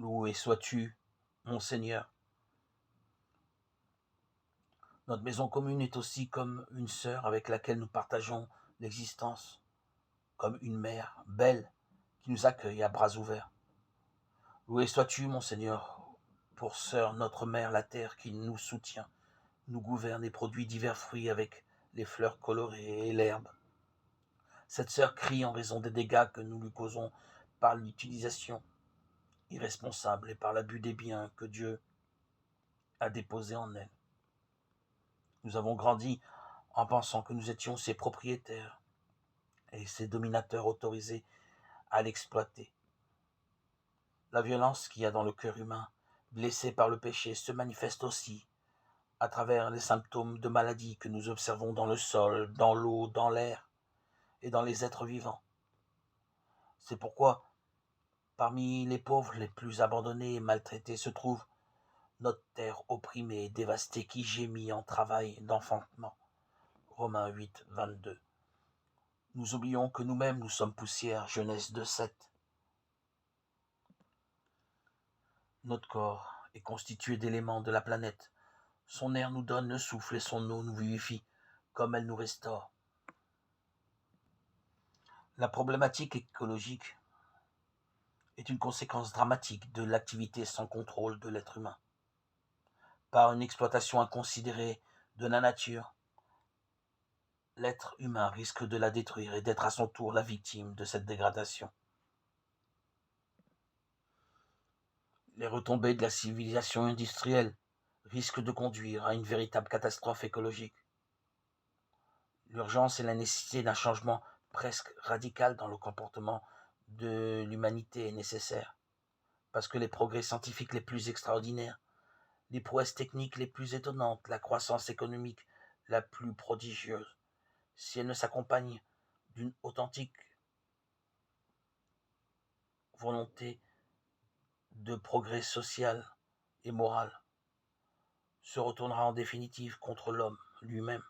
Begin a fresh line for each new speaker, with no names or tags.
Loué sois-tu, mon Seigneur. Notre maison commune est aussi comme une sœur avec laquelle nous partageons l'existence, comme une mère belle qui nous accueille à bras ouverts. Loué sois-tu, mon Seigneur, pour sœur notre mère la terre qui nous soutient, nous gouverne et produit divers fruits avec les fleurs colorées et l'herbe. Cette sœur crie en raison des dégâts que nous lui causons par l'utilisation irresponsable et par l'abus des biens que Dieu a déposés en elle. Nous avons grandi en pensant que nous étions ses propriétaires et ses dominateurs autorisés à l'exploiter. La violence qu'il y a dans le cœur humain, blessé par le péché, se manifeste aussi à travers les symptômes de maladie que nous observons dans le sol, dans l'eau, dans l'air et dans les êtres vivants. C'est pourquoi, parmi les pauvres les plus abandonnés et maltraités se trouve notre terre opprimée et dévastée qui gémit en travail d'enfantement. Romains 8, 22. Nous oublions que nous-mêmes nous sommes poussière, Genèse 2, 7. Notre corps est constitué d'éléments de la planète. Son air nous donne le souffle et son eau nous vivifie, comme elle nous restaure. La problématique écologique est une conséquence dramatique de l'activité sans contrôle de l'être humain. Par une exploitation inconsidérée de la nature, l'être humain risque de la détruire et d'être à son tour la victime de cette dégradation. Les retombées de la civilisation industrielle risquent de conduire à une véritable catastrophe écologique. L'urgence et la nécessité d'un changement presque radical dans le comportement de l'humanité est nécessaire, parce que les progrès scientifiques les plus extraordinaires, les prouesses techniques les plus étonnantes, la croissance économique la plus prodigieuse, si elle ne s'accompagne d'une authentique volonté de progrès social et moral, se retournera en définitive contre l'homme lui-même.